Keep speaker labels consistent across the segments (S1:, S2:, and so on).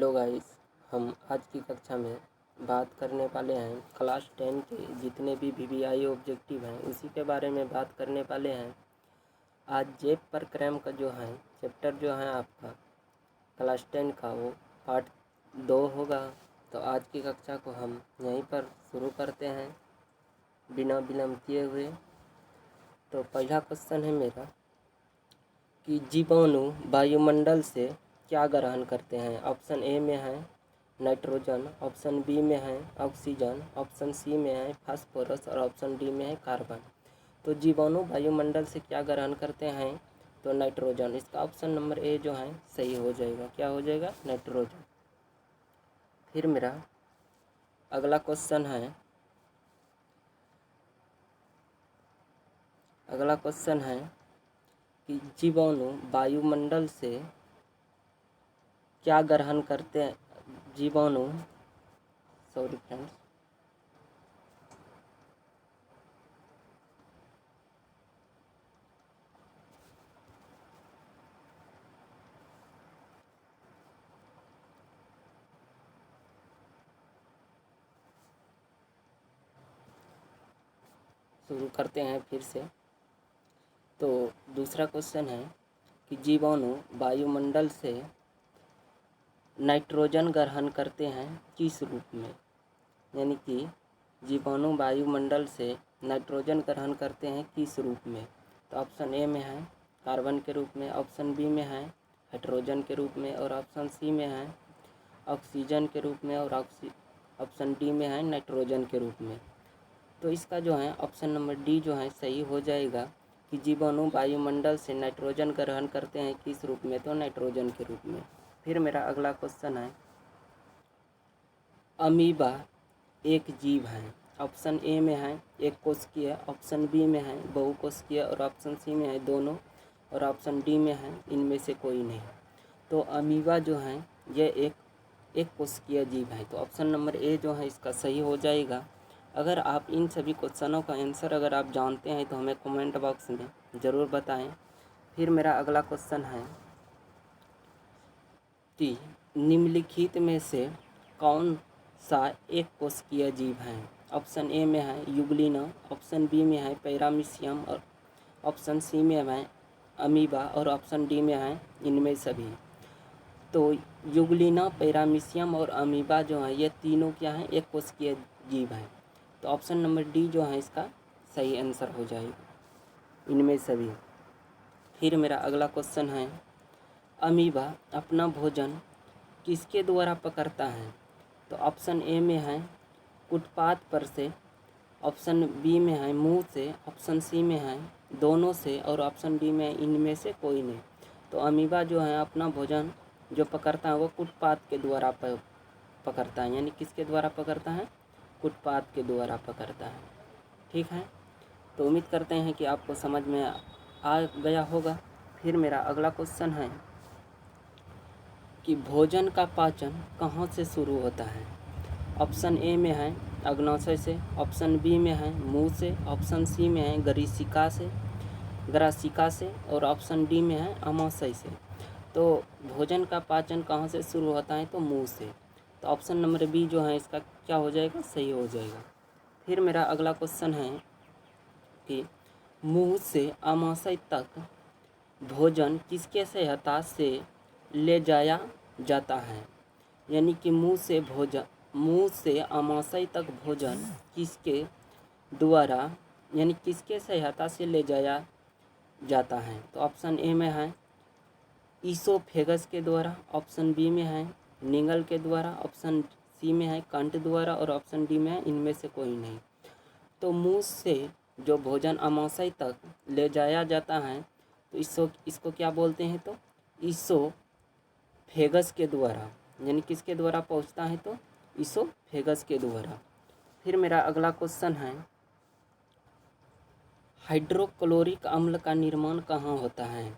S1: Hello guys, हम आज की कक्षा में बात करने वाले हैं क्लास 10 के जितने भी वीवीआई ऑब्जेक्टिव हैं उसी के बारे में बात करने वाले हैं। आज जेप परक्रम का जो है चैप्टर जो है आपका क्लास 10 का वो पार्ट 2 होगा। तो आज की कक्षा को हम यहीं पर शुरू करते हैं बिना विलम्ब किए हुए। तो पहला क्वेश्चन है मेरा कि जीवाणु वायुमंडल से क्या ग्रहण करते हैं। ऑप्शन ए में है नाइट्रोजन, ऑप्शन बी में है ऑक्सीजन, ऑप्शन सी में है फास्फोरस और ऑप्शन डी में है कार्बन। तो जीवाणु वायुमंडल से क्या ग्रहण करते हैं तो नाइट्रोजन। इसका ऑप्शन नंबर ए जो है सही हो जाएगा। क्या हो जाएगा? नाइट्रोजन। फिर मेरा अगला क्वेश्चन है कि जीवाणु वायुमंडल से क्या ग्रहण करते हैं। जीवाणु सॉरी फ्रेंड्स, शुरू करते हैं फिर से। तो दूसरा क्वेश्चन है कि जीवाणु वायुमंडल से नाइट्रोजन ग्रहण करते हैं किस रूप में। यानी कि जीवाणु वायुमंडल से नाइट्रोजन ग्रहण करते हैं किस रूप में। तो ऑप्शन ए में है कार्बन के रूप में, ऑप्शन बी में है हाइड्रोजन के रूप में और ऑप्शन सी में है ऑक्सीजन के रूप में और ऑप्शन डी में है नाइट्रोजन के रूप में। तो इसका जो है ऑप्शन नंबर डी जो है सही हो जाएगा कि जीवाणु वायुमंडल से नाइट्रोजन ग्रहण करते हैं किस रूप में तो नाइट्रोजन के रूप में। फिर मेरा अगला क्वेश्चन है अमीबा एक जीव है। ऑप्शन ए में है एक कोशिकीय, ऑप्शन बी में है बहुकोशिकीय और ऑप्शन सी में है दोनों और ऑप्शन डी में है इनमें से कोई नहीं। तो अमीबा जो है ये एक कोशिकीय जीव है। तो ऑप्शन नंबर ए जो है इसका सही हो जाएगा। अगर आप इन सभी क्वेश्चनों का आंसर अगर आप जानते हैं तो हमें कमेंट बॉक्स में ज़रूर बताएं। फिर मेरा अगला क्वेश्चन है कि निम्नलिखित में से कौन सा एक कोशिकीय जीव है। ऑप्शन ए में है यूग्लिना, ऑप्शन बी में है पैरामीशियम और ऑप्शन सी में है अमीबा और ऑप्शन डी में है इनमें सभी। तो यूग्लिना, पैरामीशियम और अमीबा जो है ये तीनों क्या हैं एक कोशिकीय जीव हैं। तो ऑप्शन नंबर डी जो है इसका सही आंसर हो जाएगा इनमें सभी। फिर मेरा अगला क्वेश्चन है अमीबा अपना भोजन किसके द्वारा पकड़ता है। तो ऑप्शन ए में है कुटपात पर से, ऑप्शन बी में है मुंह से, ऑप्शन सी में है दोनों से और ऑप्शन डी में इनमें से कोई नहीं। तो अमीबा जो है अपना भोजन जो पकड़ता है वो कुटपात के द्वारा पकड़ता है। यानी किसके द्वारा पकड़ता है? कुटपात के द्वारा पकड़ता है। ठीक है, तो उम्मीद करते हैं कि आपको समझ में आ गया होगा। फिर मेरा अगला क्वेश्चन है कि भोजन का पाचन कहाँ से शुरू होता है। ऑप्शन ए में है अग्नाशय से, ऑप्शन बी में है मुंह से, ऑप्शन सी में है ग्रासिका से और ऑप्शन डी में है अमाशय से। तो भोजन का पाचन कहाँ से शुरू होता है तो मुंह से। तो ऑप्शन नंबर बी जो है इसका क्या हो जाएगा? सही हो जाएगा। फिर मेरा अगला क्वेश्चन है कि मुंह से अमाशय तक भोजन किसके सहायता से ले जाया जाता है। यानी कि मुंह से अमाशय तक भोजन किसके द्वारा यानी किसके सहायता से ले जाया जाता है। तो ऑप्शन ए में है ईसोफेगस के द्वारा, ऑप्शन बी में है निगल के द्वारा, ऑप्शन सी में है कंठ द्वारा और ऑप्शन डी में है इनमें से कोई नहीं। तो मुंह से जो भोजन अमाशय तक ले जाया जाता है तो इसको क्या बोलते हैं तो ईसोफेगस के द्वारा। यानी किसके द्वारा पहुंचता है तो ईसोफेगस के द्वारा। फिर मेरा अगला क्वेश्चन है हाइड्रोक्लोरिक अम्ल का निर्माण कहाँ होता है।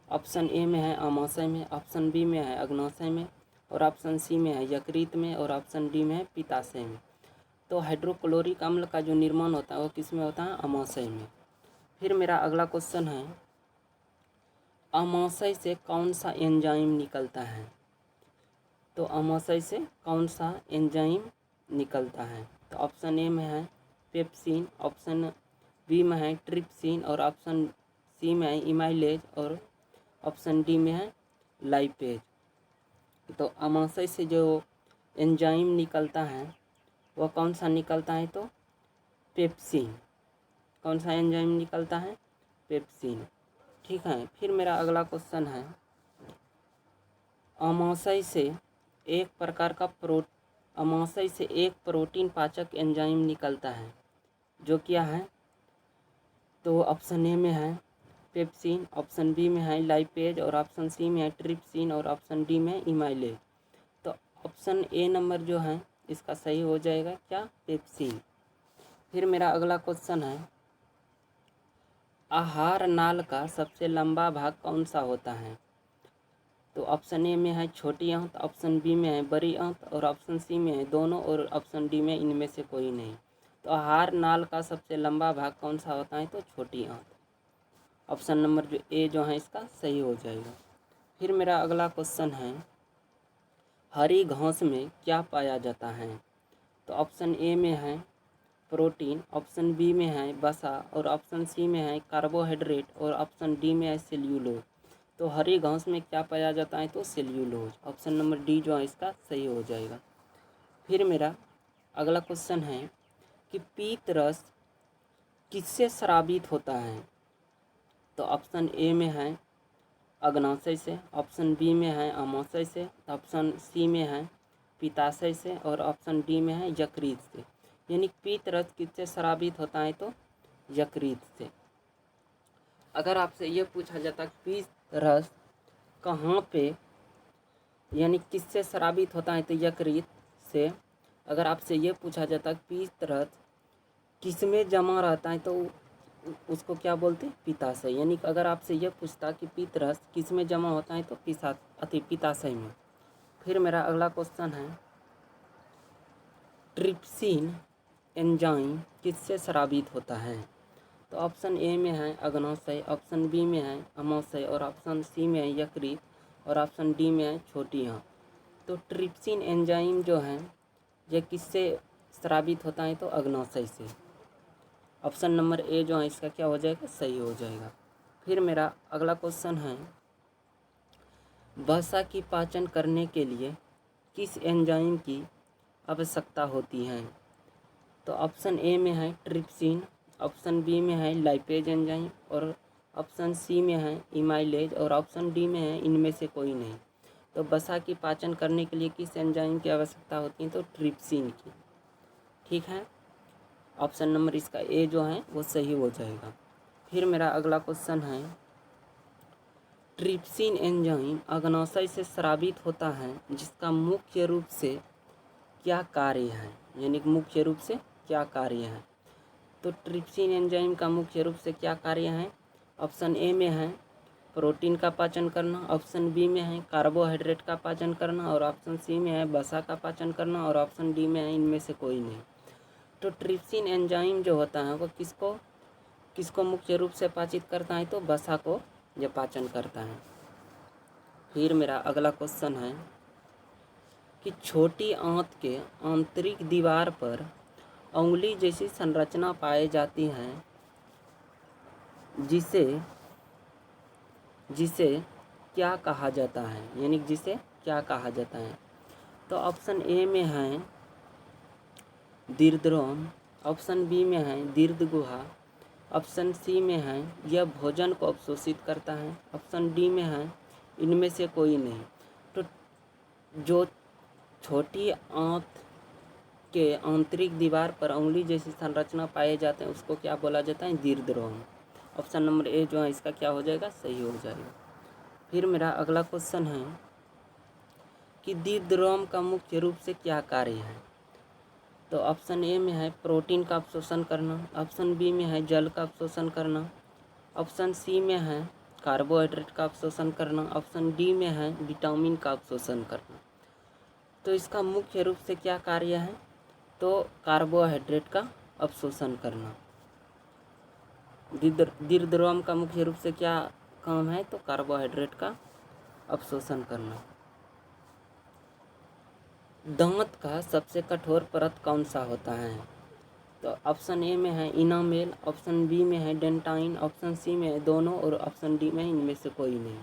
S1: ऑप्शन ए में है अमाशय में, ऑप्शन बी में है अग्नाशय में और ऑप्शन सी में है यकृत में और ऑप्शन डी में है पित्ताशय में। तो हाइड्रोक्लोरिक अम्ल का जो निर्माण होता है वो किस में होता है? अमाशय में। फिर मेरा अगला क्वेश्चन है अमाशय से कौन सा एंजाइम निकलता है। तो अमाशय से कौन सा एंजाइम निकलता है? तो ऑप्शन ए में है पेप्सिन, ऑप्शन बी में है ट्रिप्सिन और ऑप्शन सी में है इमाइलेज और ऑप्शन डी में है लाइपेज। तो अमाशय से जो एंजाइम निकलता है वह कौन सा निकलता है? तो पेप्सिन। कौन सा एंजाइम निकलता है? पेप्सिन। ठीक है, फिर मेरा अगला क्वेश्चन है, अमाशय से एक प्रोटीन पाचक एंजाइम निकलता है जो क्या है? तो ऑप्शन ए में है पेप्सिन, ऑप्शन बी में है लाइपेज और ऑप्शन सी में है ट्रिप्सिन और ऑप्शन डी में इमाइलेज। तो ऑप्शन ए नंबर जो है इसका सही हो जाएगा क्या? पेप्सिन। फिर मेरा अगला क्वेश्चन है, आहार नाल का सबसे लंबा भाग कौन सा होता है? तो ऑप्शन ए में है छोटी आंत, ऑप्शन बी में है बड़ी आंत और ऑप्शन सी में है दोनों और ऑप्शन डी में इनमें से कोई नहीं। तो आहार नाल का सबसे लंबा भाग कौन सा होता है? तो छोटी आंत। ऑप्शन नंबर जो ए जो है इसका सही हो जाएगा। फिर मेरा अगला क्वेश्चन है, हरी घास में क्या पाया जाता है? तो ऑप्शन ए में है प्रोटीन, ऑप्शन बी में है वसा और ऑप्शन सी में है कार्बोहाइड्रेट और ऑप्शन डी में है सेल्यूलोज। तो हरी घास में क्या पाया जाता है? तो सेल्यूलोज। ऑप्शन नंबर डी जो है इसका सही हो जाएगा। फिर मेरा अगला क्वेश्चन है कि पीत रस किससे स्रावित होता है? तो ऑप्शन ए में है अग्नाशय से, ऑप्शन बी में है अमाशय से, ऑप्शन सी में है पित्ताशय से और ऑप्शन डी में है यकृत से। यानी पीत रस किससे स्रावित होता है? तो यकृत से। अगर आपसे ये पूछा जाता कि पीत रस कहाँ पे यानी किससे स्रावित होता है? तो यकृत से। अगर आपसे ये पूछा जाता कि पीत रस किस में जमा रहता है? तो उसको क्या बोलते हैं? पित्ताशय। यानी अगर आपसे ये पूछता कि पीत रस किस में जमा होता है? तो पित्ताशय में। फिर मेरा अगला क्वेश्चन है, ट्रिप्सिन एंजाइम किससे स्रावित होता है? तो ऑप्शन ए में है अग्नाशय, ऑप्शन बी में है अमाशय और ऑप्शन सी में है यकृत और ऑप्शन डी में है छोटी आंत। तो ट्रिप्सिन एंजाइम जो है ये किससे स्रावित होता है? तो अग्नाशय से। ऑप्शन नंबर ए जो है इसका क्या हो जाएगा? सही हो जाएगा। फिर मेरा अगला क्वेश्चन है, वसा की पाचन करने के लिए किस एंजाइम की आवश्यकता होती है? तो ऑप्शन ए में है ट्रिप्सिन, ऑप्शन बी में है लाइपेज एंजाइम और ऑप्शन सी में है इमाइलेज और ऑप्शन डी में है इनमें से कोई नहीं। तो वसा की पाचन करने के लिए किस एंजाइम की आवश्यकता होती है? तो ट्रिप्सिन की। ठीक है, ऑप्शन नंबर इसका ए जो है वो सही हो जाएगा। फिर मेरा अगला क्वेश्चन है, ट्रिप्सिन एंजाइम अग्नाशय से स्रावित होता है जिसका मुख्य रूप से क्या कार्य है? यानी कि मुख्य रूप से क्या कार्य है? तो ट्रिप्सिन एंजाइम का मुख्य रूप से क्या कार्य है? ऑप्शन ए में है प्रोटीन का पाचन करना, ऑप्शन बी में है कार्बोहाइड्रेट का पाचन करना और ऑप्शन सी में है वसा का पाचन करना और ऑप्शन डी में है इनमें से कोई नहीं। तो ट्रिप्सिन एंजाइम जो होता है वो किसको किसको मुख्य रूप से पाचित करता है? तो वसा को यह पाचन करता है। फिर मेरा अगला क्वेश्चन है कि छोटी आंत के आंतरिक दीवार पर उंगली जैसी संरचना पाई जाती है जिसे जिसे क्या कहा जाता है? यानी जिसे क्या कहा जाता है? तो ऑप्शन ए में है दीर्घद्रोम, ऑप्शन बी में है दीर्घ गुहा, ऑप्शन सी में है यह भोजन को अवशोषित करता है, ऑप्शन डी में है इनमें से कोई नहीं। तो जो छोटी आंत के आंतरिक दीवार पर उंगली जैसी संरचना पाए जाते हैं उसको क्या बोला जाता है? दीर्घद्रोम। ऑप्शन नंबर ए जो है इसका क्या हो जाएगा? सही हो जाएगा। फिर मेरा अगला क्वेश्चन है कि दीर्घद्रोम का मुख्य रूप से क्या कार्य है? तो ऑप्शन ए में है प्रोटीन का अवशोषण करना, ऑप्शन बी में है जल का अवशोषण करना, ऑप्शन सी में है कार्बोहाइड्रेट का अवशोषण करना, ऑप्शन डी में है विटामिन का अवशोषण करना। तो इसका मुख्य रूप से क्या कार्य है? तो कार्बोहाइड्रेट का अवशोषण करना। दीर्घद्रोम का मुख्य रूप से क्या काम है? तो कार्बोहाइड्रेट का अवशोषण करना। दांत का सबसे कठोर परत कौन सा होता है? तो ऑप्शन ए में है इनामेल, ऑप्शन बी में है डेंटाइन, ऑप्शन सी में है दोनों और ऑप्शन डी में इनमें से कोई नहीं।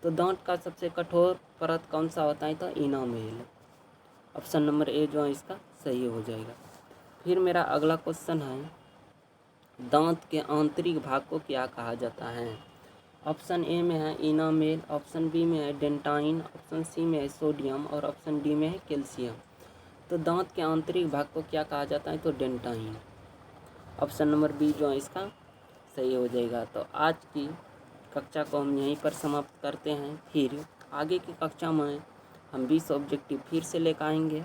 S1: तो दांत का सबसे कठोर परत कौन सा होता है? तो इनामेल। ऑप्शन नंबर ए जो है इसका सही हो जाएगा। फिर मेरा अगला क्वेश्चन है, दांत के आंतरिक भाग को क्या कहा जाता है? ऑप्शन ए में है इनामेल, ऑप्शन बी में है डेंटाइन, ऑप्शन सी में है सोडियम और ऑप्शन डी में है कैल्शियम। तो दांत के आंतरिक भाग को क्या कहा जाता है? तो डेंटाइन। ऑप्शन नंबर बी जो है इसका सही हो जाएगा। तो आज की कक्षा को हम यहीं पर समाप्त करते हैं। फिर आगे की कक्षा में हम 20 ऑब्जेक्टिव फिर से लेकर आएंगे।